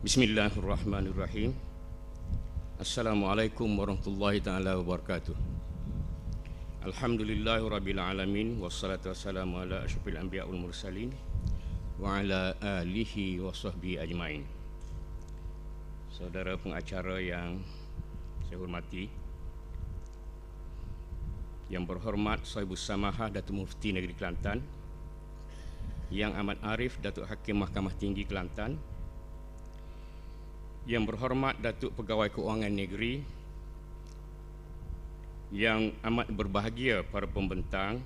Bismillahirrahmanirrahim. Assalamualaikum warahmatullahi ta'ala wabarakatuh. Alhamdulillahirabbil alamin wassalatu wassalamu ala asyrafil anbiya wal mursalin wa ala alihi wa sahbihi ajmain. Saudara pengacara yang saya hormati, yang berhormat Sahibus Samahah Datuk Mufti Negeri Kelantan, Yang Amat Arif Datuk Hakim Mahkamah Tinggi Kelantan, yang berhormat Datuk Pegawai Keuangan Negeri, yang amat berbahagia para pembentang,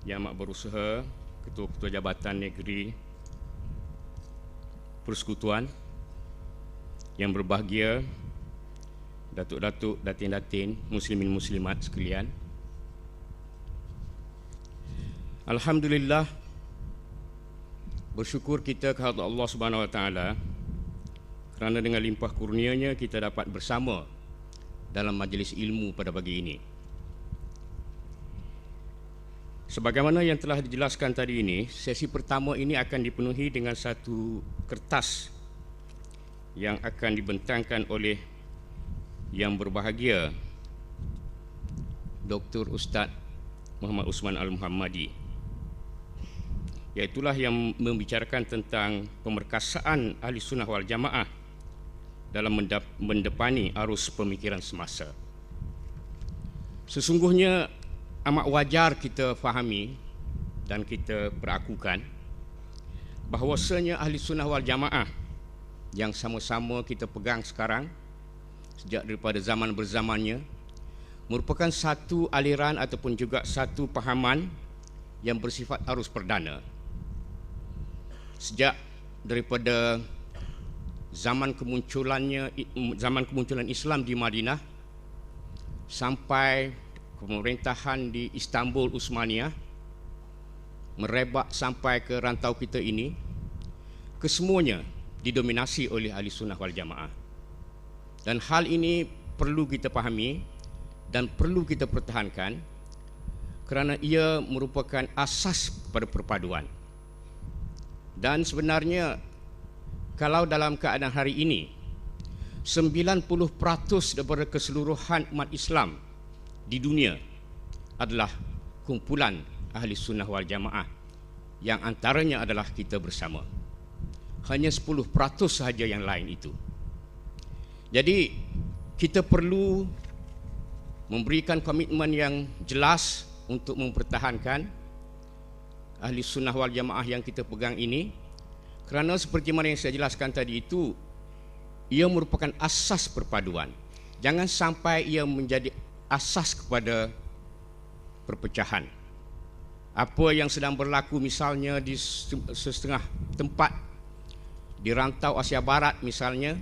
yang amat berusaha, ketua-ketua jabatan negeri persekutuan, yang berbahagia datuk-datuk, datin-datin, muslimin muslimat sekalian. Alhamdulillah, bersyukur kita kepada Allah Subhanahu Wa Taala kerana dengan limpah kurnianya kita dapat bersama dalam majlis ilmu pada pagi ini. Sebagaimana yang telah dijelaskan tadi ini, sesi pertama ini akan dipenuhi dengan satu kertas yang akan dibentangkan oleh yang berbahagia Dr. Ustaz Muhammad Usman Al-Muhammadi, iaitulah yang membicarakan tentang pemerkasaan Ahli Sunnah wal Jamaah dalam mendepani arus pemikiran semasa. Sesungguhnya amat wajar kita fahami dan kita perakukan bahawasanya Ahli Sunnah wal Jamaah yang sama-sama kita pegang sekarang sejak daripada zaman berzamannya merupakan satu aliran ataupun juga satu pahaman yang bersifat arus perdana. Sejak daripada zaman kemunculan Islam di Madinah sampai pemerintahan di Istanbul Utsmaniyah, merebak sampai ke rantau kita ini, kesemuanya didominasi oleh Ahli Sunnah wal Jamaah. Dan hal ini perlu kita pahami dan perlu kita pertahankan kerana ia merupakan asas pada perpaduan. Dan sebenarnya kalau dalam keadaan hari ini 90% daripada keseluruhan umat Islam di dunia adalah kumpulan Ahli Sunnah wal Jamaah, yang antaranya adalah kita bersama. Hanya 10% sahaja yang lain itu. Jadi kita perlu memberikan komitmen yang jelas untuk mempertahankan Ahli Sunnah wal Jamaah yang kita pegang ini, kerana seperti mana yang saya jelaskan tadi itu, ia merupakan asas perpaduan. Jangan sampai ia menjadi asas kepada perpecahan. Apa yang sedang berlaku misalnya di setengah tempat di rantau Asia Barat misalnya,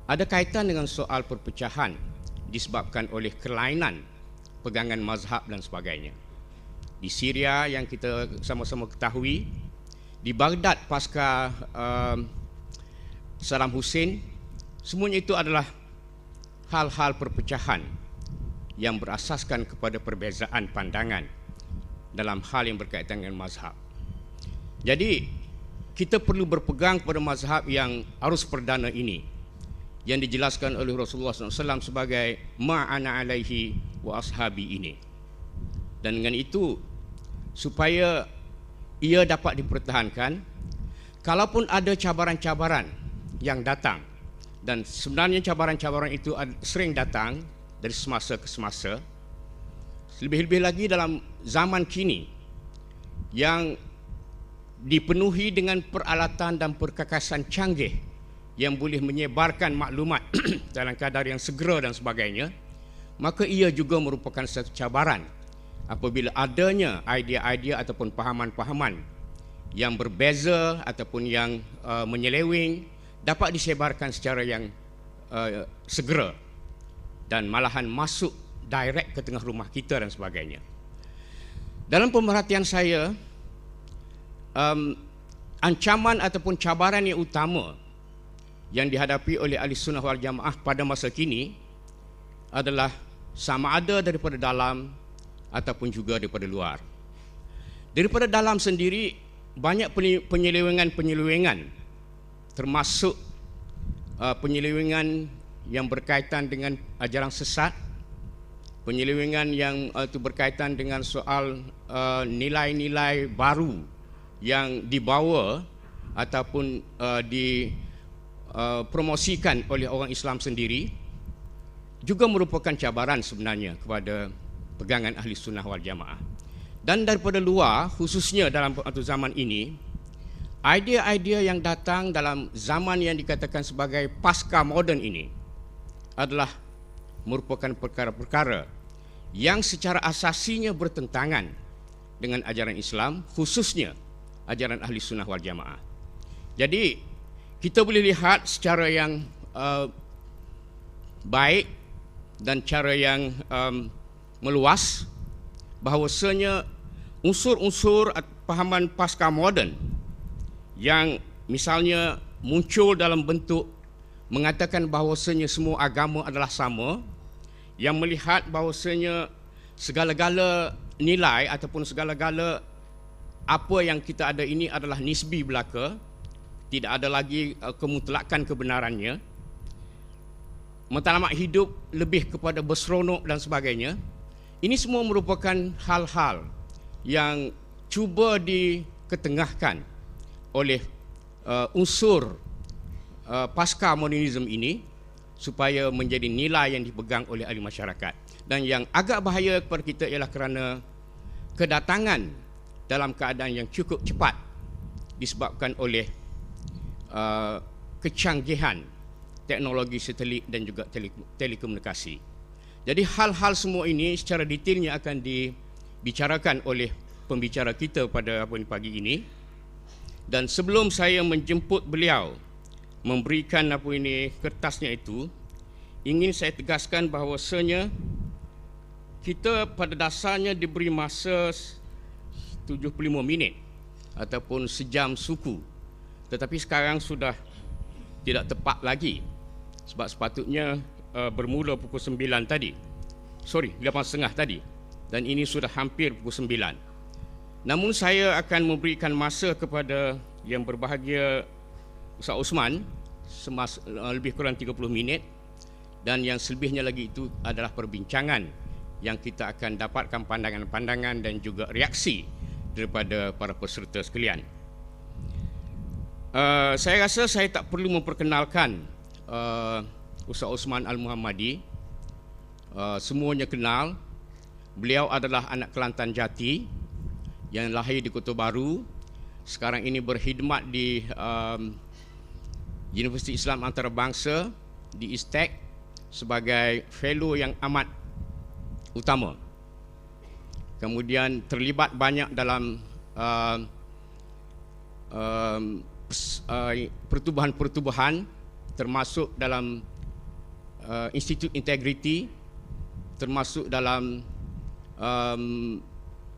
ada kaitan dengan soal perpecahan disebabkan oleh kelainan pegangan mazhab dan sebagainya. Di Syria yang kita sama-sama ketahui, di Baghdad pasca Saddam Hussein, semuanya itu adalah hal-hal perpecahan yang berasaskan kepada perbezaan pandangan dalam hal yang berkaitan dengan mazhab. Jadi kita perlu berpegang pada mazhab yang arus perdana ini, yang dijelaskan oleh Rasulullah SAW sebagai ma'ana alaihi wa ashabi ini. Dan dengan itu, supaya ia dapat dipertahankan, kalaupun ada cabaran-cabaran yang datang, dan sebenarnya cabaran-cabaran itu sering datang dari semasa ke semasa, lebih-lebih lagi dalam zaman kini yang dipenuhi dengan peralatan dan perkakasan canggih yang boleh menyebarkan maklumat dalam kadar yang segera dan sebagainya, maka ia juga merupakan satu cabaran apabila adanya idea-idea ataupun pahaman-pahaman yang berbeza ataupun yang menyeleweng dapat disebarkan secara yang segera dan malahan masuk direct ke tengah rumah kita dan sebagainya. Dalam pemerhatian saya, ancaman ataupun cabaran yang utama yang dihadapi oleh Ahli Sunnah wal Jamaah pada masa kini adalah sama ada daripada dalam ataupun juga daripada luar. Daripada dalam sendiri, banyak penyelewengan-penyelewengan termasuk penyelewengan yang berkaitan dengan ajaran sesat, penyelewengan yang itu berkaitan dengan soal nilai-nilai baru yang dibawa ataupun dipromosikan oleh orang Islam sendiri, juga merupakan cabaran sebenarnya kepada pegangan Ahli Sunnah wal Jamaah. Dan daripada luar, khususnya dalam zaman ini, idea-idea yang datang dalam zaman yang dikatakan sebagai pasca moden ini adalah merupakan perkara-perkara yang secara asasinya bertentangan dengan ajaran Islam, khususnya ajaran Ahli Sunnah wal Jamaah. Jadi kita boleh lihat secara yang baik dan cara yang meluas bahawasanya unsur-unsur pahaman pasca moden yang misalnya muncul dalam bentuk mengatakan bahawasanya semua agama adalah sama, yang melihat bahawasanya segala-gala nilai ataupun segala-gala apa yang kita ada ini adalah nisbi belaka, tidak ada lagi kemutlakan kebenarannya, matlamat hidup lebih kepada berseronok dan sebagainya. Ini semua merupakan hal-hal yang cuba diketengahkan oleh unsur pasca modernisme ini supaya menjadi nilai yang dipegang oleh ahli masyarakat. Dan yang agak bahaya kepada kita ialah kerana kedatangan dalam keadaan yang cukup cepat disebabkan oleh kecanggihan teknologi satelit dan juga telekomunikasi. Jadi hal-hal semua ini secara detailnya akan dibicarakan oleh pembicara kita pada pagi ini. Dan sebelum saya menjemput beliau memberikan kertasnya itu, ingin saya tegaskan bahawasanya kita pada dasarnya diberi masa 75 minit ataupun sejam suku, tetapi sekarang sudah tidak tepat lagi sebab sepatutnya bermula pukul 9 tadi. 8.30 tadi, dan ini sudah hampir pukul 9. Namun saya akan memberikan masa kepada yang berbahagia Ustaz Osman lebih kurang 30 minit, dan yang selebihnya lagi itu adalah perbincangan yang kita akan dapatkan pandangan-pandangan dan juga reaksi daripada para peserta sekalian. Saya rasa saya tak perlu memperkenalkan Ustaz Osman Al-Muhammadi. Semuanya kenal. Beliau adalah anak Kelantan Jati yang lahir di Kota Baru. Sekarang ini berkhidmat di Universiti Islam Antarabangsa di ISTEC sebagai fellow yang amat utama. Kemudian terlibat banyak dalam pertubuhan-pertubuhan, termasuk dalam Institut Integriti, termasuk dalam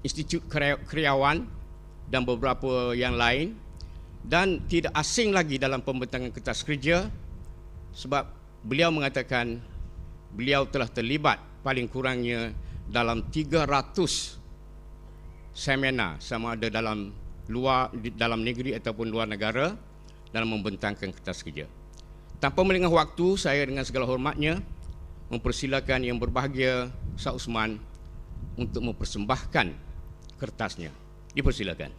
Institut Karyawan dan beberapa yang lain, dan tidak asing lagi dalam pembentangan kertas kerja sebab beliau mengatakan beliau telah terlibat paling kurangnya dalam 300 seminar, sama ada dalam negeri ataupun luar negara, dalam membentangkan kertas kerja. Tanpa melengah waktu, saya dengan segala hormatnya mempersilakan yang berbahagia Ustaz Osman untuk mempersembahkan kertasnya. Dipersilakan.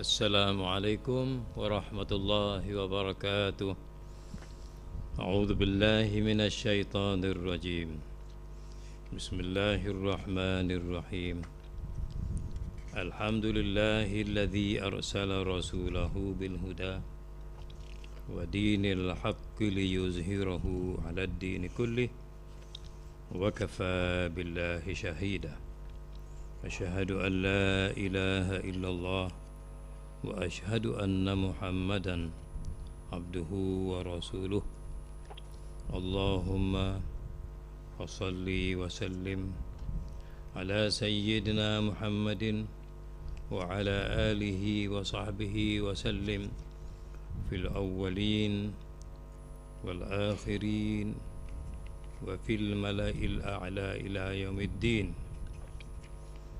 Assalamualaikum warahmatullahi wabarakatuh. A'udzu billahi minasy syaithanir rajim. Bismillahirrahmanirrahim. Alhamdulillahilladzi arsala rasulahu bil huda wa dinil haqqi liyuzhirahu 'alad dini kullih wa kafaa billahi shahida. Asyhadu an la ilaha illallah wa asyhadu anna Muhammadan abduhu wa rasuluh. Allahumma salli wa sallim ala sayyidina Muhammadin wa ala alihi wa sahbihi wa sallim fil awwalin wal akhirin wa fil mala'il a'la ila yaumiddin.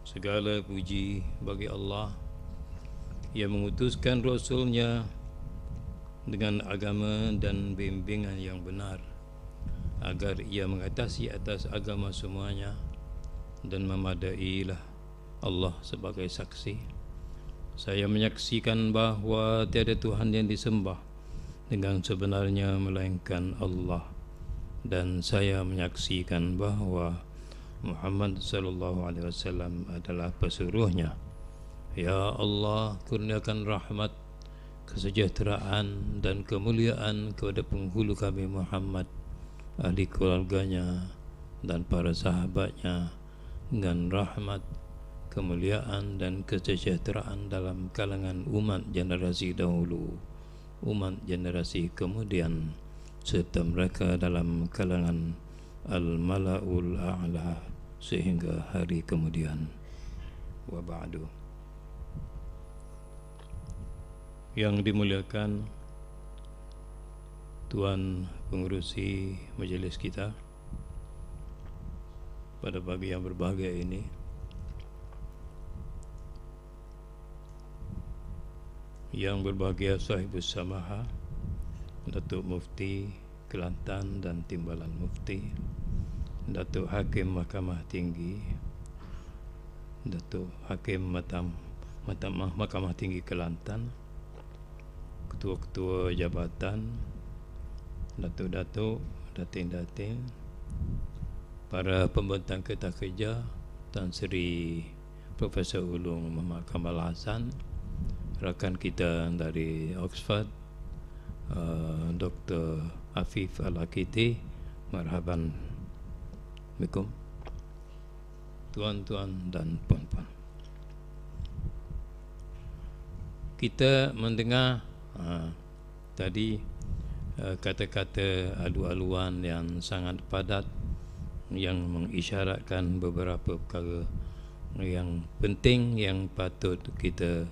Segala puji bagi Allah yang mengutuskan Rasulnya dengan agama dan bimbingan yang benar, agar ia mengatasi atas agama semuanya, dan memadailah Allah sebagai saksi. Saya menyaksikan bahawa tiada Tuhan yang disembah dengan sebenarnya melainkan Allah, dan saya menyaksikan bahawa Muhammad sallallahu alaihi wasallam adalah pesuruhnya. Ya Allah, kurniakan rahmat, kesejahteraan dan kemuliaan kepada penghulu kami Muhammad, ahli keluarganya dan para sahabatnya, dengan rahmat, kemuliaan dan kesejahteraan dalam kalangan umat generasi dahulu, umat generasi kemudian, serta mereka dalam kalangan al-mala'ul a'la sehingga hari kemudian. Wa ba'du. Yang dimuliakan Tuan Pengerusi majlis kita pada pagi yang berbahagia ini, yang berbahagia Sahibus Samaha Datuk Mufti Kelantan dan Timbalan Mufti, Datuk Hakim Mahkamah Tinggi, Datuk Hakim Mahkamah Tinggi Kelantan, ketua-ketua jabatan, datuk-datuk, datin-datin, para pembentang Ketah Kerja, Tan Sri Profesor Ulung Muhammad Kamal Hassan, rakan kita dari Oxford, Dr. Afif Al-Akiti, marhaban bikum, tuan-tuan dan puan-puan. Kita mendengar tadi kata-kata alu-aluan yang sangat padat yang mengisyaratkan beberapa perkara yang penting yang patut kita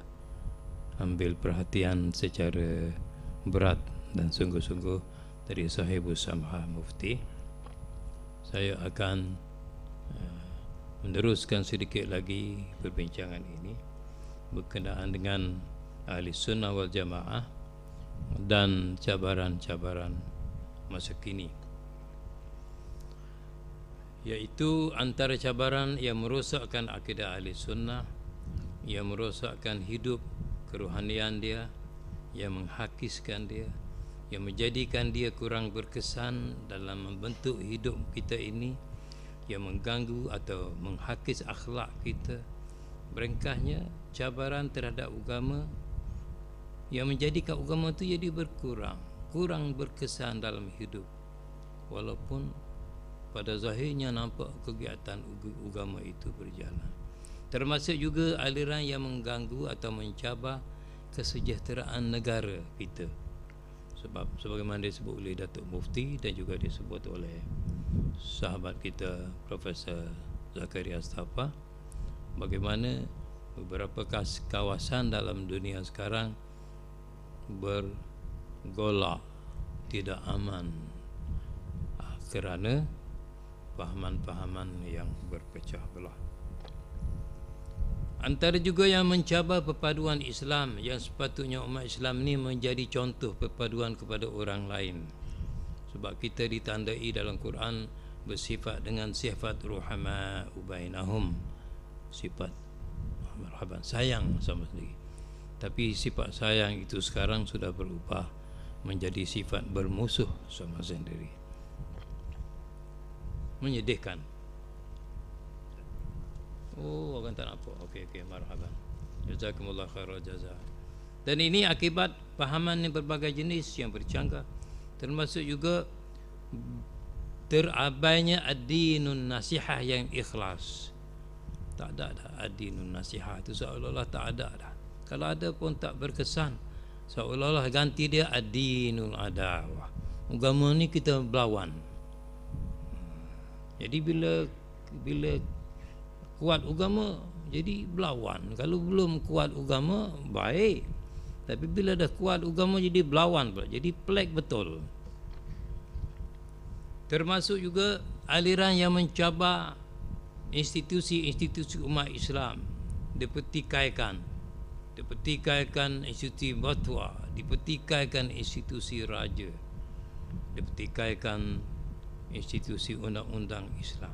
ambil perhatian secara berat dan sungguh-sungguh dari Sahibus Samha Mufti. Saya akan meneruskan sedikit lagi perbincangan ini berkenaan dengan Ahli Sunnah wal Jamaah dan cabaran-cabaran masa kini, iaitu antara cabaran yang merosakkan akidah Ahli Sunnah, yang merosakkan hidup kerohanian dia, yang menghakiskan dia, yang menjadikan dia kurang berkesan dalam membentuk hidup kita ini, yang mengganggu atau menghakis akhlak kita. Berengkahnya cabaran terhadap agama yang menjadikan agama itu jadi kurang berkesan dalam hidup, walaupun pada zahirnya nampak kegiatan agama itu berjalan. Termasuk juga aliran yang mengganggu atau mencabar kesejahteraan negara kita. Sebab sebagaimana disebut oleh Datuk Mufti dan juga disebut oleh sahabat kita Profesor Zakaria Astafa, bagaimana beberapa kawasan dalam dunia sekarang bergolak, tidak aman kerana fahaman-fahaman yang berpecah belah. Antara juga yang mencabar perpaduan Islam, yang sepatutnya umat Islam ni menjadi contoh perpaduan kepada orang lain. Sebab kita ditandai dalam Quran bersifat dengan sifat ruhama bainahum, sifat marhaban, sayang sama sendiri. Tapi sifat sayang itu sekarang sudah berubah menjadi sifat bermusuh sama sendiri. Menyedihkan. Oh, orang tak nampak. Okey, marhaban. Jazakumullah khairal jazaa. Dan ini akibat pahaman yang berbagai jenis yang bercanggah, termasuk juga terabainya ad-dinun nasihah yang ikhlas. Tak ada dah ad-dinun nasihah itu, seolah-olah tak ada dah. Kalau ada pun tak berkesan, seolah-olah ganti dia ad-dinul adawah. Agama ni kita berlawan. Jadi bila kuat agama jadi berlawan. Kalau belum kuat agama, baik. Tapi bila dah kuat agama jadi berlawan pula, jadi pelik betul. Termasuk juga aliran yang mencabar institusi-institusi umat Islam, dipertikaikan institusi fatwa, dipertikaikan institusi raja, dipertikaikan institusi undang-undang Islam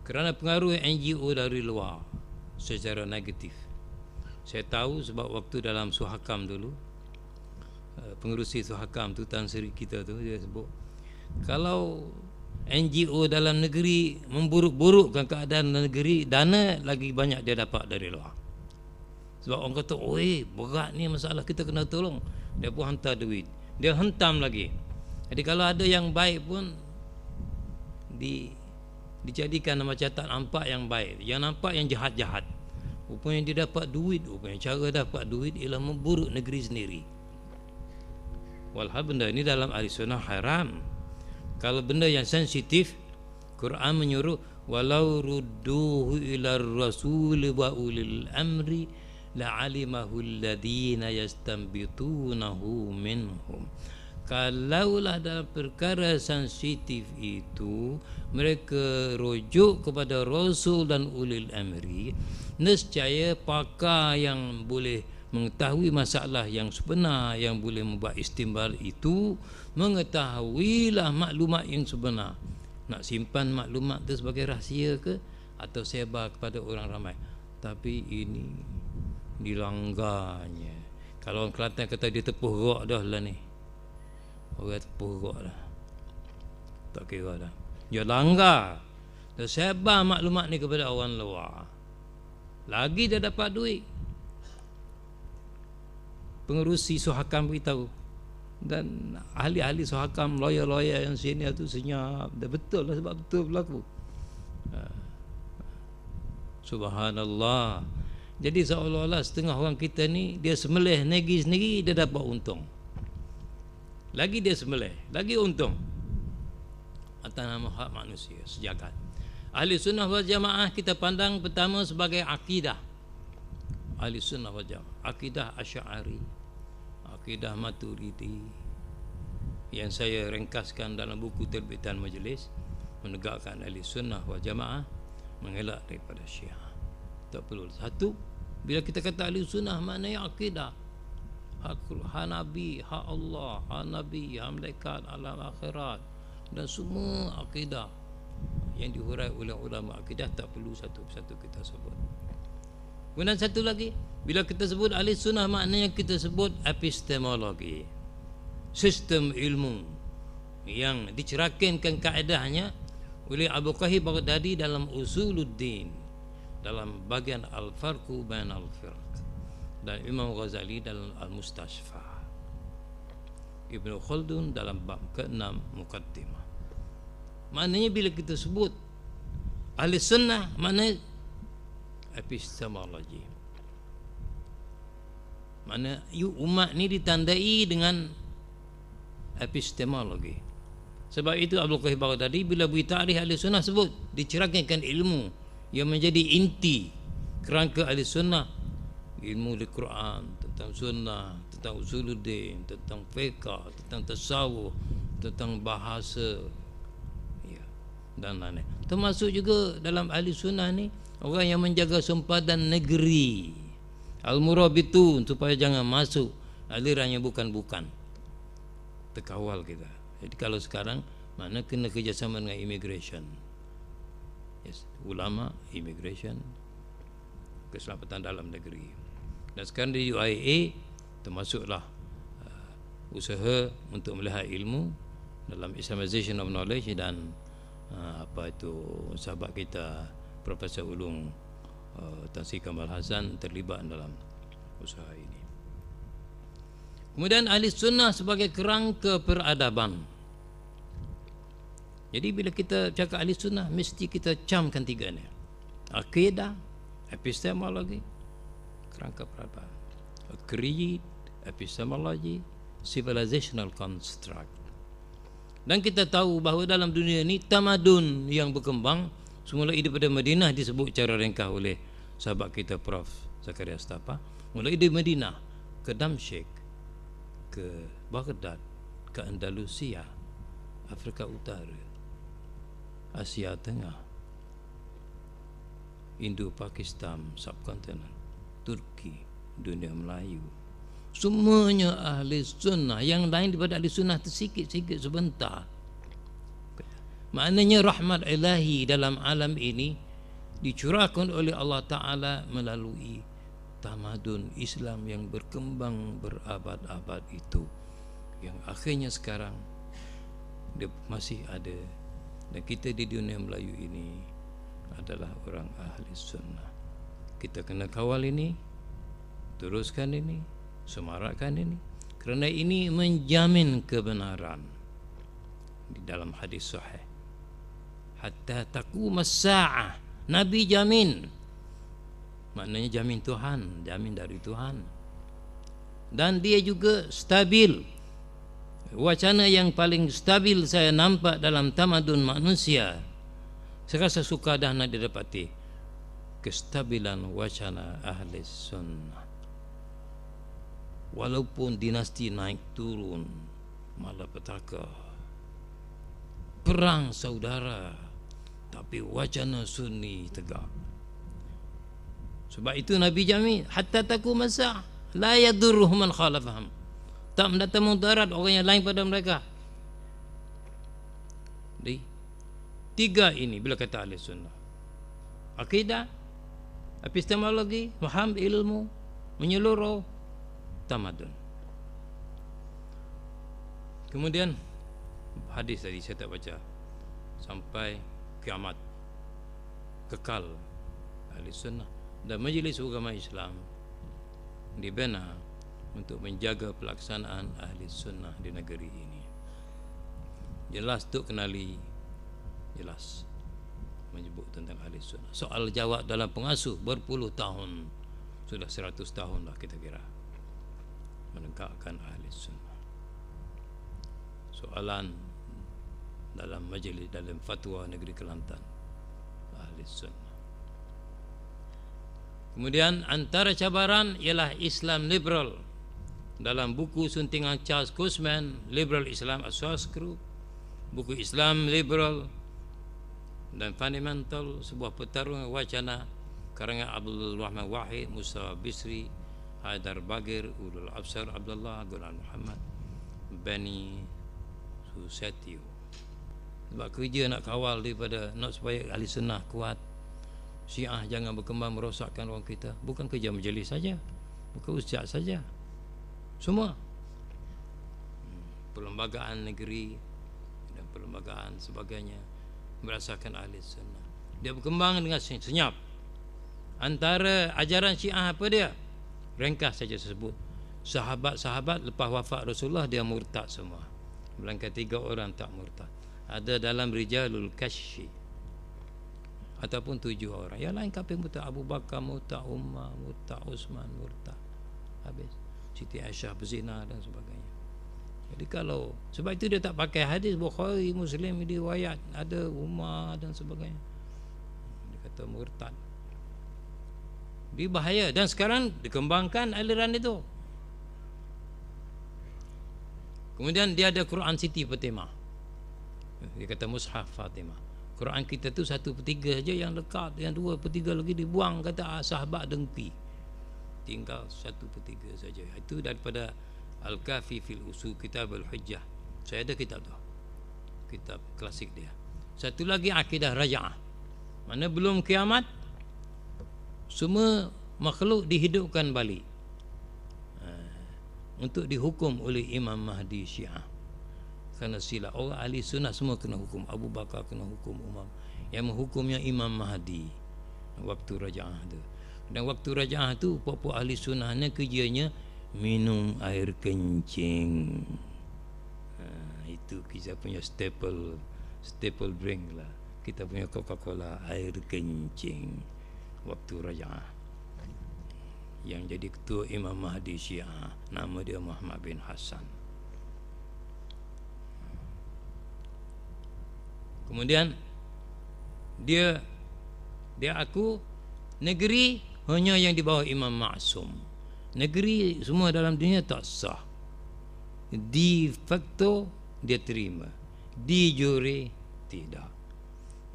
kerana pengaruh NGO dari luar secara negatif. Saya tahu sebab waktu dalam Suhakam dulu, pengerusi Suhakam tu Tan Sri kita tu, dia sebut kalau NGO dalam negeri memburuk-burukkan keadaan negeri, dana lagi banyak dia dapat dari luar. Sebab orang kata, oi berat ni masalah, kita kena tolong. Dia pun hantar duit, dia hentam lagi. Jadi kalau ada yang baik pun dijadikan macam tak nampak yang baik, yang nampak yang jahat-jahat. Rupanya dia dapat duit, rupanya cara dapat duit ialah memburuk negeri sendiri. Walhal benda ini dalam ahli sunnah haram. Kalau benda yang sensitif, Quran menyuruh walau rudduhu ila rasul wa ulil amri la'alimahu alladhina yastanbitunahu minhum. Kalaulah dalam perkara sensitif itu mereka rujuk kepada Rasul dan ulil amri, nescaya pakar yang boleh mengetahui masalah yang sebenar, yang boleh membuat istimbal itu, mengetahuilah maklumat yang sebenar. Nak simpan maklumat itu sebagai rahsia ke, atau sebar kepada orang ramai? Tapi ini dilanggarnya. Kalau orang Kelantan kata dia tepuh rok dah lah ni, orang tepuh rok dah, tak kira dah, dia langgar, dia sebar maklumat ni kepada orang luar, lagi dia dapat duit. Pengerusi Suhakam beritahu, dan ahli-ahli Suhakam, lawyer-lawyer yang senior tu senyap. Dah betul lah, sebab betul berlaku. Subhanallah. Jadi seolah-olah setengah orang kita ni, dia semelih negi sendiri, dia dapat untung. Lagi dia semelih, lagi untung atas nama hak manusia sejagat. Ahli sunnah wal jamaah kita pandang pertama sebagai akidah. Ahli sunnah wal jamaah, akidah Asy'ari, akidah Maturidi, yang saya ringkaskan dalam buku terbitan Majlis, menegakkan ahli sunnah wal jamaah, mengelak daripada Syiah. Tak perlu. Satu, bila kita kata ahli sunnah, maknanya akidah, hak Nabi, hak Allah, hak Nabi, hak malaikat, alam akhirat, dan semua akidah yang dihurai oleh ulama akidah. Tak perlu satu-satu kita sebut. Kemudian satu lagi, bila kita sebut ahli sunnah, maknanya kita sebut epistemologi, sistem ilmu yang dicerahkan kaedahnya oleh Abu Qahib Baghdadi dalam Usuluddin, dalam bagian Al-Farqu Bain Al-Firq, dan Imam Ghazali dalam Al-Mustashfa, Ibnu Khaldun dalam bab ke-6 Muqaddimah. Maknanya bila kita sebut ahli sunnah, maknanya epistemologi, mana umat ni ditandai dengan epistemologi. Sebab itu Abdul Qahir Baghdadi bila beri takrif ahli sunnah sebut dicerahkan ilmu yang menjadi inti kerangka ahli sunnah, ilmu Al-Quran, tentang sunnah, tentang usuluddin, tentang fiqh, tentang tasawuf, tentang bahasa, ya, dan lain-lain. Termasuk juga dalam ahli sunnah ni orang yang menjaga sempadan negeri, al-murabitun, supaya jangan masuk aliran yang bukan-bukan, terkawal kita. Jadi kalau sekarang mana kena kerjasama dengan immigration, yes, ulama, immigration, keselamatan dalam negeri. Dan sekarang di UIA termasuklah usaha untuk melihat ilmu dalam Islamization of Knowledge, dan apa itu sahabat kita Profesor Ulung Tan Sri Kamal Hasan terlibat dalam usaha ini. Kemudian ahli sunnah sebagai kerangka peradaban. Jadi bila kita cakap ahli sunnah, mesti kita camkan tiga ni: akidah, epistemologi, kerangka peradaban; creed, epistemologi, civilizational construct. Dan kita tahu bahawa dalam dunia ini tamadun yang berkembang semula daripada Madinah, disebut cara ringkas oleh sahabat kita Prof. Zakaria Astapa. Mulai dari Madinah, ke Damsyik, ke Baghdad, ke Andalusia, Afrika Utara, Asia Tengah, Indo-Pakistan, subkontinent, Turki, dunia Melayu. Semuanya ahli sunnah. Yang lain daripada ahli sunnah tersikit-sikit sebentar. Maknanya rahmat ilahi dalam alam ini dicurahkan oleh Allah Ta'ala melalui tamadun Islam yang berkembang berabad-abad itu, yang akhirnya sekarang dia masih ada. Dan kita di dunia Melayu ini adalah orang ahli sunnah. Kita kena kawal ini, teruskan ini, semarakkan ini, kerana ini menjamin kebenaran. Di dalam hadis sahih, hatta taqumas sa'ah, Nabi jamin. Maknanya jamin Tuhan, jamin dari Tuhan. Dan dia juga stabil. Wacana yang paling stabil saya nampak dalam tamadun manusia, saya rasa suka dah nak didapati, kestabilan wacana ahli sunnah. Walaupun dinasti naik turun, malapetaka, perang saudara, tapi wacana sunni tegak. Sebab itu Nabi jamin, hatta taqum as-sa'ah la yadurruhum man khalafahum, tak mendatang mudarat orang yang lain pada mereka. Jadi tiga ini bila kata ahli sunnah: akidah, epistemologi, faham ilmu menyeluruh, tamadun. Kemudian hadis tadi saya tak baca, sampai kiamat kekal ahli sunnah. Dan Majlis Ulama Islam dibina untuk menjaga pelaksanaan ahli sunnah di negeri ini. Jelas tu kenali, jelas menyebut tentang ahli sunnah. Soal jawab dalam pengasuh berpuluh tahun, sudah 100 tahun lah kita kira menegakkan ahli sunnah. Soalan dalam majlis, dalam fatwa negeri Kelantan, ahli sunnah. Kemudian antara cabaran ialah Islam liberal. Dalam buku suntingan Charles Kussman, Liberal Islam a Source Group, buku Islam Liberal dan Fundamental, sebuah pertarungan wacana karangan Abdul Rahman Wahid, Musa Bisri, Haidar Bagir, Ulul Absar Abdullah, Gulan Muhammad, Bani Susetio. Sebab kerja nak kawal daripada nak supaya ahli sunnah kuat, Syiah jangan berkembang merosakkan orang kita. Bukan kerja majlis saja, bukan ustaz saja, semua perlembagaan negeri dan perlembagaan sebagainya berdasarkan ahli sunnah. Dia berkembang dengan senyap. Antara ajaran Syiah apa dia? Ringkas saja sebut, sahabat-sahabat lepas wafat Rasulullah dia murtad semua, melainkan 3 orang tak murtad. Ada dalam Rijalul Kashfi, ataupun 7 orang. Yang lain kafir murtad. Abu Bakar murtad, Umar murtad, Uthman murtad, habis. Siti Aisyah berzina dan sebagainya. Jadi kalau sebab itu dia tak pakai hadis Bukhari, Muslim riwayat ada Umar dan sebagainya. Dia kata murtad. Dia bahaya. Dan sekarang dikembangkan aliran itu. Kemudian dia ada Quran Siti Fatimah. Dia kata Mushaf Fatimah. Quran kita tu 1/3 saja yang lekat, yang 2/3 lagi dibuang, kata sahabat dengki. Tinggal 1/3 saja. Itu daripada Al-Kafi fil Usul Kitab Al-Hujjah. Saya ada kitab tu, kitab klasik dia. Satu lagi akidah Raja'ah, mana belum kiamat semua makhluk dihidupkan balik untuk dihukum oleh Imam Mahdi Syiah. Kerana sila orang ahli sunnah semua kena hukum. Abu Bakar kena hukum Umar. Yang menghukumnya Imam Mahdi waktu Raja'ah tu. Dan waktu Raja'ah tu puak-puak ahli sunnahnya kerjanya minum air kencing. Itu kita punya staple drink lah. Kita punya Coca-Cola, air kencing waktu Raja'ah. Yang jadi ketua Imam Mahdi Syiah, nama dia Muhammad bin Hassan. Kemudian dia aku negeri hanya yang di bawah Imam Maksum. Negeri semua dalam dunia tak sah. De facto dia terima, de jure tidak.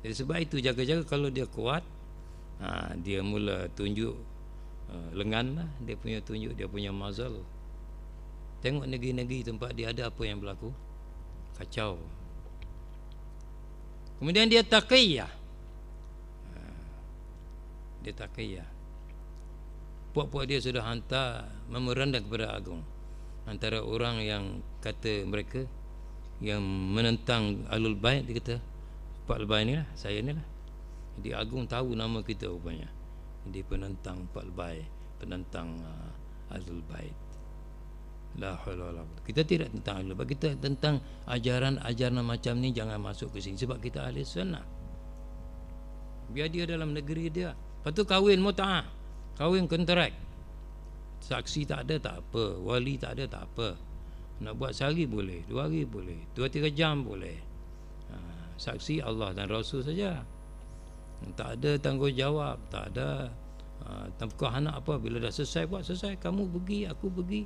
Jadi sebab itu jaga-jaga kalau dia kuat, dia mula tunjuk lengan lah, dia punya tunjuk, dia punya muzzle. Tengok negeri-negeri tempat dia ada apa yang berlaku, kacau. Kemudian dia taqiyah. Dia taqiyah. Puak-puak dia sudah hantar memorandum kepada agung, antara orang yang kata mereka yang menentang Ahlul Bait, dia kata Pak Lebay ni lah, saya ni lah. Jadi agung tahu nama kita rupanya. Dia penentang Pak Lebay, penentang Ahlul Bait. La haula wala quwwata. Kita tidak tentang Ahlul Bait, kita tentang ajaran-ajaran macam ni jangan masuk ke sini sebab kita ahli sunnah. Biar dia dalam negeri dia. Lepas tu kahwin mut'ah, kahwin kontrak. Saksi tak ada tak apa, wali tak ada tak apa. Nak buat sehari boleh, 2 hari boleh, 2-3 jam boleh. Saksi Allah dan Rasul saja. Tak ada tanggungjawab, tak ada tangkap anak apa. Bila dah selesai buat selesai, kamu pergi, aku pergi.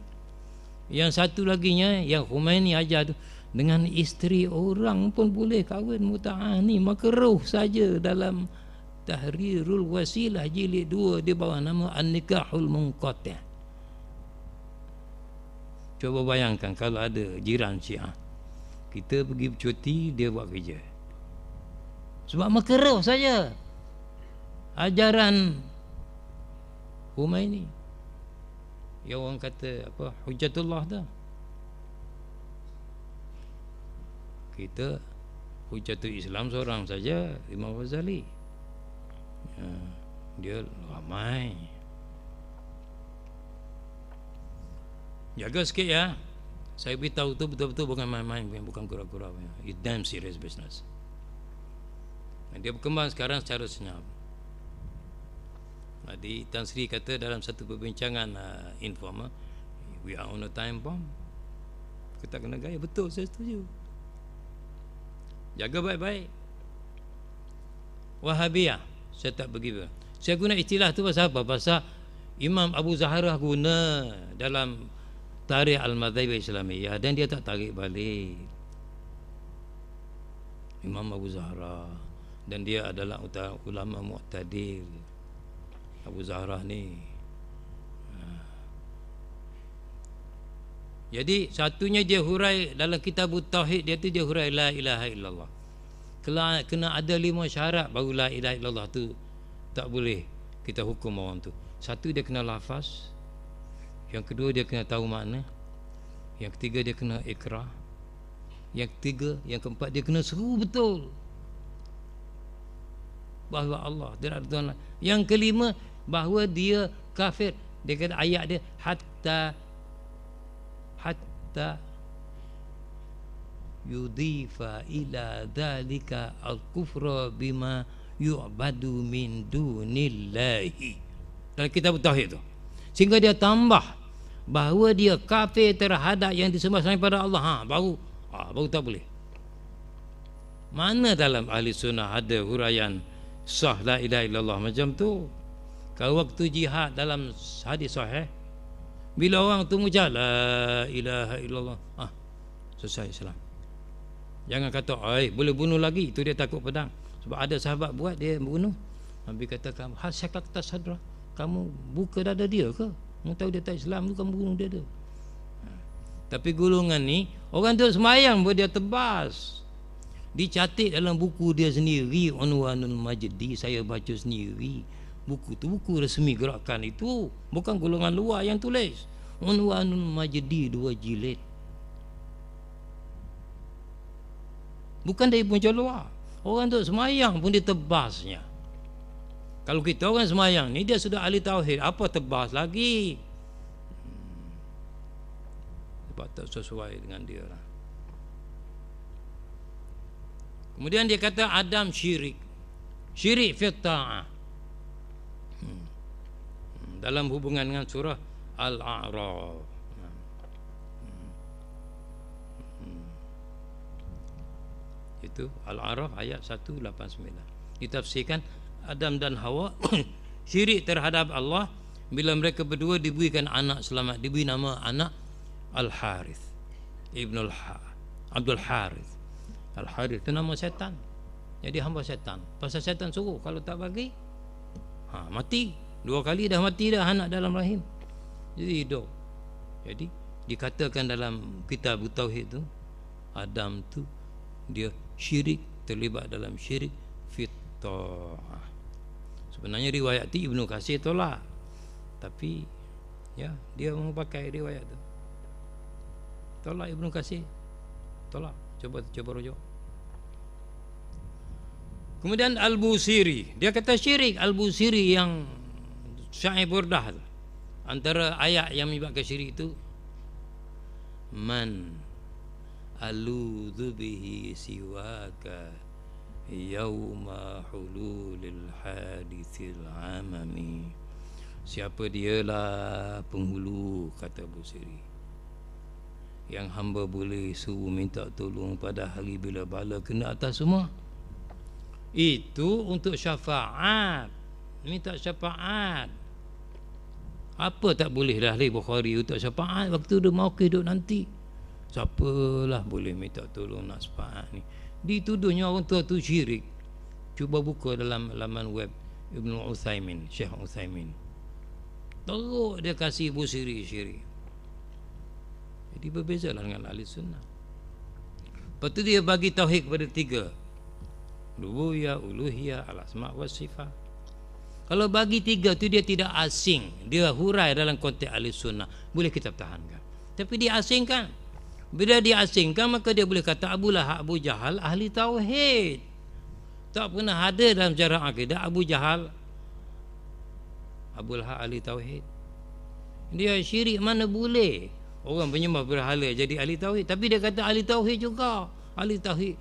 Yang satu laginya yang Khomeini ajar tu, dengan isteri orang pun boleh kahwin mut'ah ni, makruh saja. Dalam Tahrirul Wasilah jilid 2 di bawah nama An-Nikahul Munqati'. Cuba bayangkan kalau ada jiran Syiah, kita pergi bercuti, dia buat kerja. Sebab makruh saja ajaran Khomeini. Yang orang kata apa, Hujjatullah tu. Kita Hujjatul Islam seorang saja, Imam Ghazali. Dia ramai. Jaga sikit ya. Saya beritahu tu betul-betul bukan main-main, bukan kura-kura. It's damn serious business. Dia berkembang sekarang secara senyap. Di Tan Sri kata dalam satu perbincangan informal, we are on a time bomb. Kita kena gaya. Betul, saya setuju. Jaga baik-baik. Wahabiyah, saya tak pergi. Saya guna istilah tu pasal apa? Pasal Imam Abu Zahrah guna dalam Tarikh Al-Madhhab Islamiyah dan dia tak tarik balik. Imam Abu Zahrah, dan dia adalah ulama mu'tadil. Abu Zahrah ni. Jadi satunya dia hurai dalam kitab Tauhid, dia tu dia hurai la ilaha illallah. Kena ada 5 syarat baru la ilaha illallah tu tak boleh kita hukum orang tu. Satu, dia kena lafaz. Yang kedua, dia kena tahu makna. Yang ketiga, dia kena ikrah. Yang ketiga, yang keempat, dia kena seru betul bahawa Allah tidak ada Tuhan lain. Yang kelima, bahawa dia kafir. Dia kata ayat dia hatta yudifa ila dhalika al-kufra bima yu'badu min dunillahi. Dalam kitab Tauhid tu, sehingga dia tambah bahawa dia kafir terhadap yang disembah selain pada Allah. Baru tak boleh. Mana dalam ahli sunnah ada huraian sah la ilaha illallah macam tu? Kalau waktu jihad dalam hadis sahih, bila orang tu mengucap la ilaha illallah, selesai Islam. Jangan kata boleh bunuh lagi, itu dia takut pedang. Sebab ada sahabat buat, dia bunuh. Nabi kata, kamu hasyakta sadra, kamu buka dada dia ke? Kamu tahu dia tak Islam tu, kamu bunuh dia tu. Tapi golongan ni, orang tu semayang pun dia tebas. Dicatat dalam buku dia sendiri, Unwanul Majdi, saya baca sendiri. Buku tu buku resmi gerakan itu, bukan golongan luar yang tulis. Unwanul Majdi 2 jilid. Bukan dari punca luar. Orang tu semayang pun ditebasnya. Kalau kita orang semayang ni, dia sudah ahli tauhid, apa tebas lagi? Sebab tak sesuai dengan dia lah. Kemudian dia kata Adam syirik. Syirik fi ta'ah. Dalam hubungan dengan surah Al-A'raf. Itu Al-A'raf ayat 189. Ditafsirkan Adam dan Hawa syirik terhadap Allah Bila mereka berdua diberikan anak selamat, diberi nama anak Al-Harith Ibn Abdul Harith. Al-Harith itu nama syaitan. Jadi hamba syaitan. Pasal syaitan suruh, kalau tak bagi mati. 2 kali dah mati dah anak dalam rahim. Jadi hidup. Jadi dikatakan dalam kitab tauhid tu, Adam tu dia syirik, terlibat dalam syirik fitrah. Sebenarnya riwayat tu Ibnu Katsir tolak, tapi ya dia mau pakai riwayat tu. Tolak Ibnu Katsir, tolak. Coba rujuk. Kemudian Al-Busiri, dia kata syirik. Al-Busiri yang syair Burdah tu, antara ayat yang menyebabkan syirik itu, man aludhu bihi siwaka yauma hululil hadithil amami. Siapa dialah penghulu, kata Busiri, yang hamba boleh suruh minta tolong pada hari bila bala kena atas semua. Itu untuk syafaat, minta syafaat. Apa tak boleh dah ahli Bukhari untuk syafaat waktu dia mau hidup nanti? Siapalah boleh minta tolong nak syafaat ni? Dituduhnya orang tua tu syirik. Cuba buka dalam laman web Ibnu Utsaimin, Syekh Utsaimin. Teruk dia kasih Busiri syirik. Jadi berbezalah dengan ahli sunnah. Lepas tu dia bagi tauhid kepada 3. Rububiyah, uluhiyah, al-asma' wa sifat. Kalau bagi 3 tu dia tidak asing, dia hurai dalam konteks ahli sunnah, boleh kita pertahankan. Tapi dia asingkan. Bila dia asingkan, maka dia boleh kata Abu Lahab, Abu Jahal ahli tauhid. Tak pernah ada dalam sejarah akidah Abu Jahal, Abu Lahab ahli tauhid. Dia syirik mana boleh orang penyembah berhala jadi ahli tauhid. Tapi dia kata ahli tauhid juga. Ahli tauhid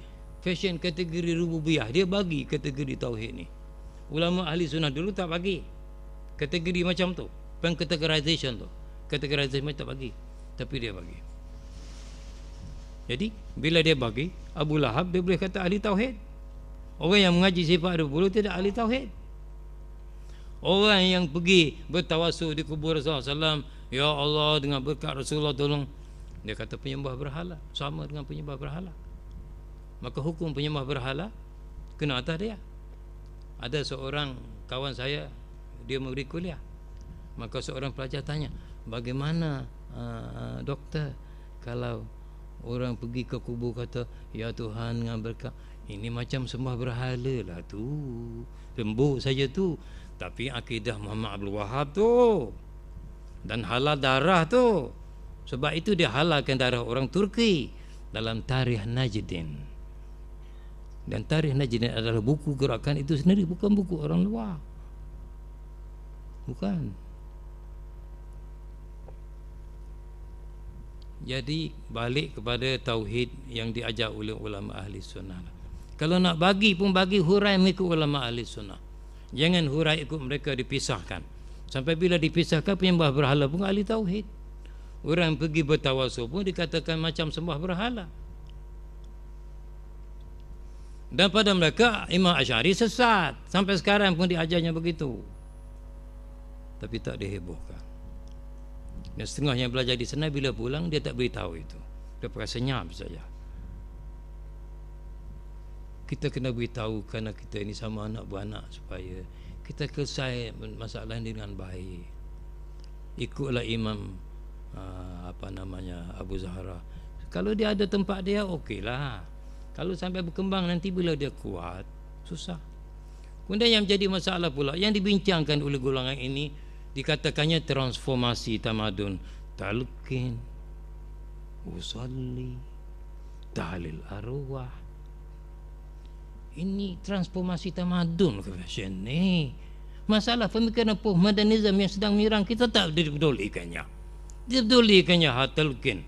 fashion kategori rububiyah, dia bagi kategori tauhid ni. Ulama ahli sunnah dulu tak bagi kategori macam tu, categorization tu, categorization tak bagi, tapi dia bagi. Jadi bila dia bagi Abu Lahab, dia boleh kata ahli tauhid. Orang yang mengaji sifat 20 tidak ahli tauhid. Orang yang pergi bertawasul di kubur Rasulullah SAW, ya Allah dengan berkat Rasulullah tolong, dia kata penyembah berhala, sama dengan penyembah berhala. Maka hukum penyembah berhala kena atas dia. Ada seorang kawan saya, dia memberi kuliah. Maka seorang pelajar tanya, bagaimana doktor kalau orang pergi ke kubur kata, ya Tuhan dengan berkat, ini macam sembah berhala lah tu, lembut saja tu. Tapi akidah Muhammad Abdul Wahab tu, dan halal darah tu. Sebab itu dia halalkan darah orang Turki dalam Tarikh Najdin. Dan Tarikh Najdin adalah buku gerakan itu sendiri, bukan buku orang luar. Bukan. Jadi balik kepada tauhid yang diajar oleh ulama ahli sunnah. Kalau nak bagi pun bagi hurai mengikut ulama ahli sunnah. Jangan hurai ikut mereka dipisahkan. Sampai bila dipisahkan, penyembah berhala pun ahli tauhid. Orang pergi bertawasul pun dikatakan macam sembah berhala. Dan pada mereka Imam Asy'ari sesat. Sampai sekarang pun diajarnya begitu. Tapi tak dihebohkan. Dan setengah yang belajar di sana bila pulang dia tak beritahu itu. Dia pakai senyap saja. Kita kena beritahu kerana kita ini sama anak beranak supaya kita selesai masalah ini dengan baik. Ikutlah Imam Abu Zahra. Kalau dia ada tempat dia, okeylah. Kalau sampai berkembang nanti bila dia kuat, susah. Kemudian yang menjadi masalah pula, yang dibincangkan oleh golongan ini, dikatakannya transformasi tamadun. Talqin, usalli, tahlil arwah. Ini transformasi tamadun ke fashion ni. Masalah pemikiran postmodernism yang sedang menyerang kita tak dipedulikannya. Dipedulikannya talqin,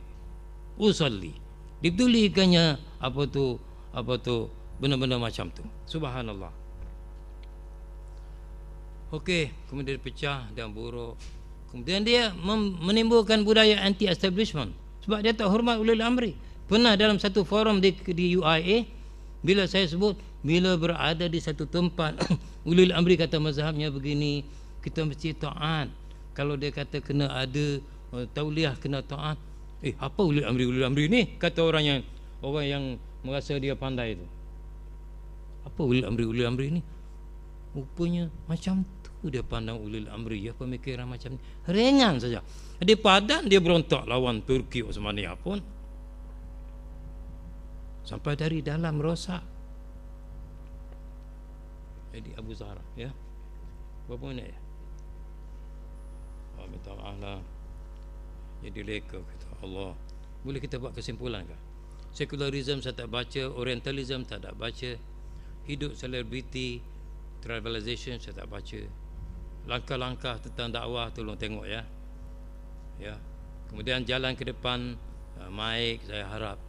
usalli. Dipedulikannya apa tu benda-benda macam tu. Subhanallah. Okey, kemudian pecah dan buruk. Kemudian dia menimbulkan budaya anti establishment sebab dia tak hormat ulil amri. Pernah dalam satu forum di UIA, bila saya sebut bila berada di satu tempat ulil amri kata mazhabnya begini, kita mesti taat. Kalau dia kata kena ada tauliah, kena taat, apa ulil amri ni? Kata orang yang merasa dia pandai tu. Apa ulil amri ni? Rupanya macam tu dia pandang ulil amri, ya, pemikiran macam ni ringan saja. Dia padan, dia berontak lawan Turki Osmania pun sampai dari dalam rosak. Jadi Abu Zahra, ya, berapa minit ya? Minta maaf lah. Jadi leka kata Allah. Boleh kita buat kesimpulan ke? Sekularisme saya tak baca, Orientalism tak ada baca, hidup selebriti, tribalization saya tak baca. Langkah-langkah tentang dakwah tolong tengok ya. Ya. Kemudian jalan ke depan, Mike, saya harap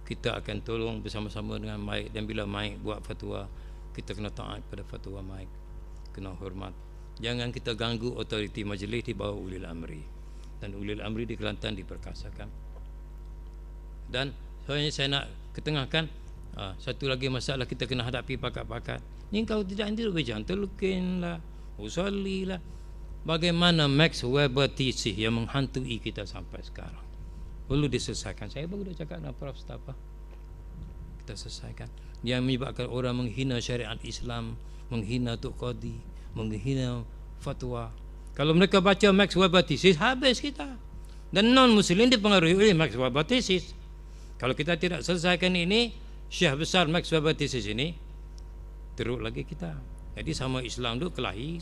kita akan tolong bersama-sama dengan Mike, dan bila Mike buat fatwa, kita kena taat pada fatwa Mike, kena hormat. Jangan kita ganggu otoriti majlis di bawah ulil amri, dan ulil amri di Kelantan diperkasakan. Dan saya nak ketengahkan satu lagi masalah kita kena hadapi pakat-pakat. Ni kau tidak berbicara terlukin lah, usolli lah. Bagaimana Max Weber thesis yang menghantui kita sampai sekarang perlu diselesaikan. Saya baru dah cakap dengan Prof. Mustafa, kita selesaikan. Yang menyebabkan orang menghina syariat Islam, menghina Tok Qadi, menghina fatwa. Kalau mereka baca Max Weber thesis, habis kita. Dan non-Muslim dipengaruhi oleh Max Weber thesis. Kalau kita tidak selesaikan ini, Syekh besar Max Weber thesis ini, teruk lagi kita. Jadi sama Islam tu kelahi,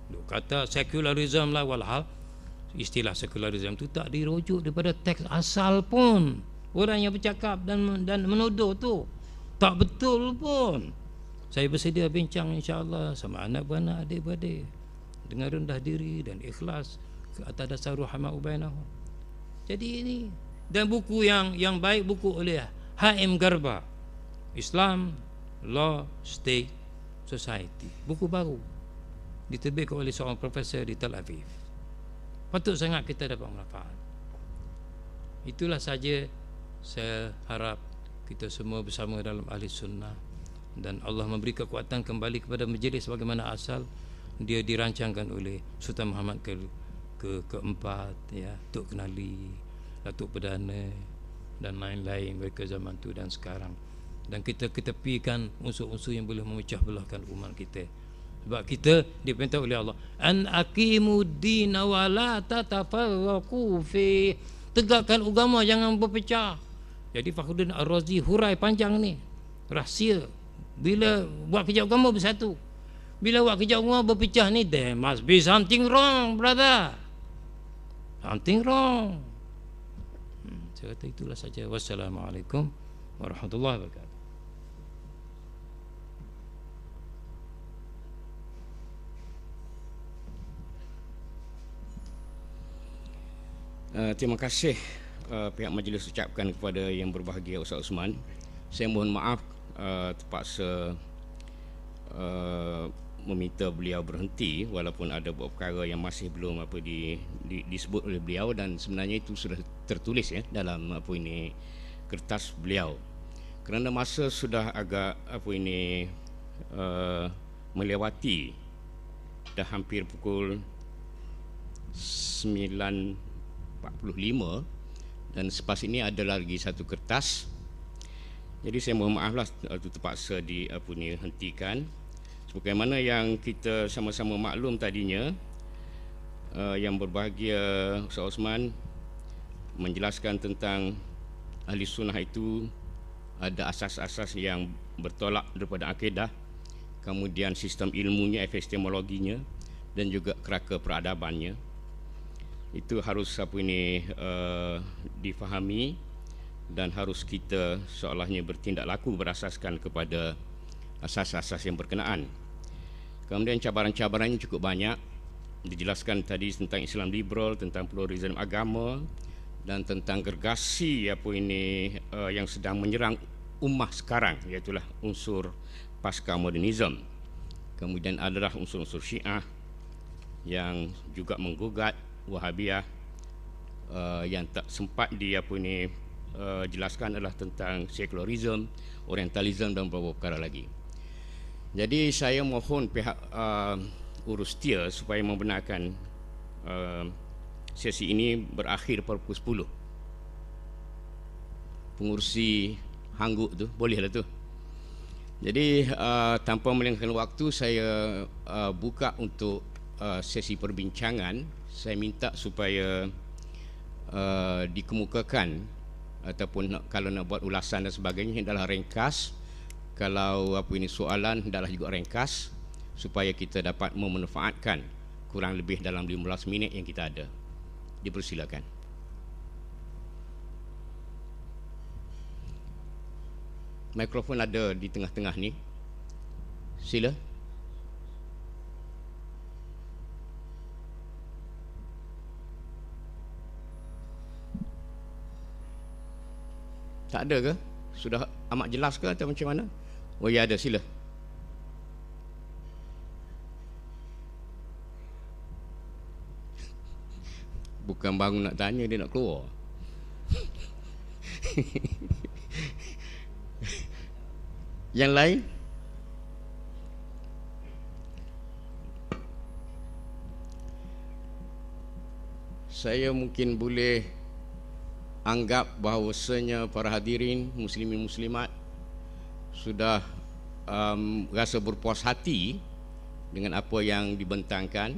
duk kata sekularisme lah, walhal istilah sekularisme tu tak dirujuk daripada teks asal pun. Orang yang bercakap dan menuduh tu tak betul pun. Saya bersedia bincang insya-Allah sama anak beranak, adik-beradik, dengan rendah diri dan ikhlas ke atas dasar rahmah bainahum. Jadi ini, dan buku yang baik, buku oleh Haim Garba, Islam, Law, State, Society, buku baru diterbitkan oleh seorang profesor di Tel Aviv. Patut sangat kita dapat manfaat. Itulah saja, saya harap kita semua bersama dalam ahli sunnah, dan Allah memberi kekuatan kembali kepada majlis sebagaimana asal dia dirancangkan oleh Sultan Muhammad keempat, ya, Tok Kenali, Datuk Perdana dan lain-lain mereka zaman tu dan sekarang. Dan kita ketepikan unsur-unsur yang boleh memecah belahkan umat kita. Sebab kita diperintah oleh Allah, an aqimud-din wa la tatafarraqu fi, tegakkan agama, jangan berpecah. Jadi Fakhruddin Ar-Razi hurai panjang ni rahsia. Bila buat kerja agama bersatu, bila buat kerja agama berpecah ni, there must be something wrong, brother. Something wrong. Saya kata itulah saja. Wassalamualaikum warahmatullahi wabarakatuh. Terima kasih pihak majlis ucapkan kepada yang berbahagia Ustaz Osman. Saya mohon maaf terpaksa meminta beliau berhenti walaupun ada beberapa perkara yang masih belum disebut oleh beliau, dan sebenarnya itu sudah tertulis ya dalam kertas beliau. Kerana masa sudah agak melewati, dah hampir pukul 9.45, dan selepas ini ada lagi satu kertas. Jadi saya mohon maaflah itu terpaksa dihentikan. Sebagaimana yang kita sama-sama maklum tadinya, yang berbahagia Ustaz Osman menjelaskan tentang ahli sunnah itu ada asas-asas yang bertolak daripada akidah, kemudian sistem ilmunya, epistemologinya, dan juga kerangka peradabannya. Itu harus difahami dan harus kita seolahnya bertindak laku berasaskan kepada asas-asas yang berkenaan. Kemudian cabaran-cabarannya cukup banyak. Dijelaskan tadi tentang Islam liberal, tentang pluralisme agama, dan tentang gergasi yang sedang menyerang ummah sekarang, iaitulah unsur pasca modernism. Kemudian adalah unsur-unsur Syiah yang juga menggugat Wahabiyah. Yang tak sempat jelaskan adalah tentang sekularisme, orientalisme dan beberapa perkara lagi. Jadi saya mohon pihak urus setia supaya membenarkan sesi ini berakhir pada pukul 10. Pengurusi hangguk tu bolehlah tu. Jadi tanpa melengahkan waktu, saya buka untuk sesi perbincangan. Saya minta supaya dikemukakan ataupun kalau nak buat ulasan dan sebagainya hendaklah ringkas. Kalau soalan hendaklah juga ringkas supaya kita dapat memanfaatkan kurang lebih dalam 15 minit yang kita ada. Dipersilakan. Mikrofon ada di tengah-tengah ni. Sila. Tak ada ke? Sudah amat jelas ke atau macam mana? Oh ya, ada, sila. Bukan baru nak tanya, dia nak keluar. Yang lain? Saya mungkin boleh anggap bahawasanya para hadirin muslimin muslimat sudah rasa berpuas hati dengan apa yang dibentangkan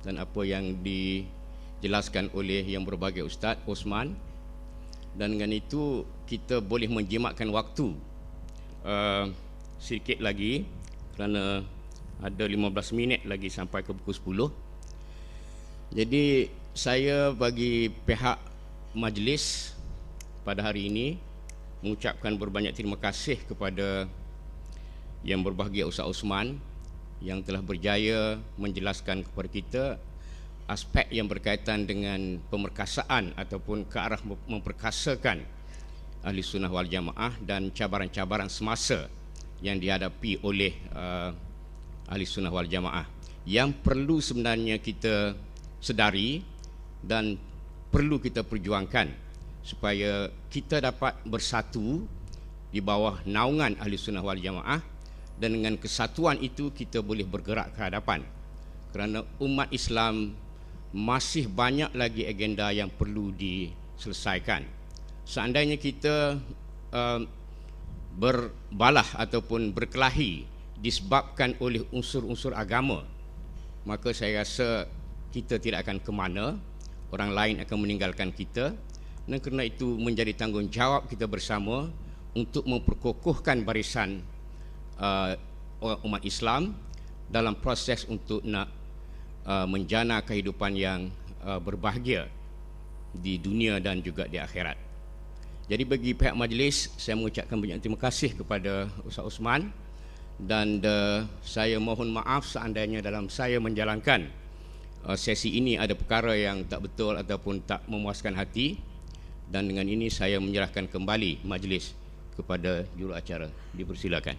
dan apa yang dijelaskan oleh yang berbahagia Ustaz Osman, dan dengan itu kita boleh menjimatkan waktu sedikit lagi kerana ada 15 minit lagi sampai ke pukul 10. Jadi saya bagi pihak majlis pada hari ini mengucapkan berbanyak terima kasih kepada yang berbahagia Ustaz Osman yang telah berjaya menjelaskan kepada kita aspek yang berkaitan dengan pemerkasaan ataupun ke arah memperkasakan Ahli Sunnah wal Jamaah dan cabaran-cabaran semasa yang dihadapi oleh Ahli Sunnah wal Jamaah yang perlu sebenarnya kita sedari dan perlu kita perjuangkan supaya kita dapat bersatu di bawah naungan Ahli Sunnah wal Jamaah, dan dengan kesatuan itu kita boleh bergerak ke hadapan, kerana umat Islam masih banyak lagi agenda yang perlu diselesaikan. Seandainya kita berbalah ataupun berkelahi disebabkan oleh unsur-unsur agama, maka saya rasa kita tidak akan ke mana, orang lain akan meninggalkan kita. Dan kerana itu menjadi tanggungjawab kita bersama untuk memperkokohkan barisan umat Islam dalam proses untuk nak menjana kehidupan yang berbahagia di dunia dan juga di akhirat. Jadi bagi pihak majlis, saya mengucapkan banyak terima kasih kepada Ustaz Osman, dan saya mohon maaf seandainya dalam saya menjalankan sesi ini ada perkara yang tak betul ataupun tak memuaskan hati, dan dengan ini saya menyerahkan kembali majlis kepada juruacara. Dipersilakan.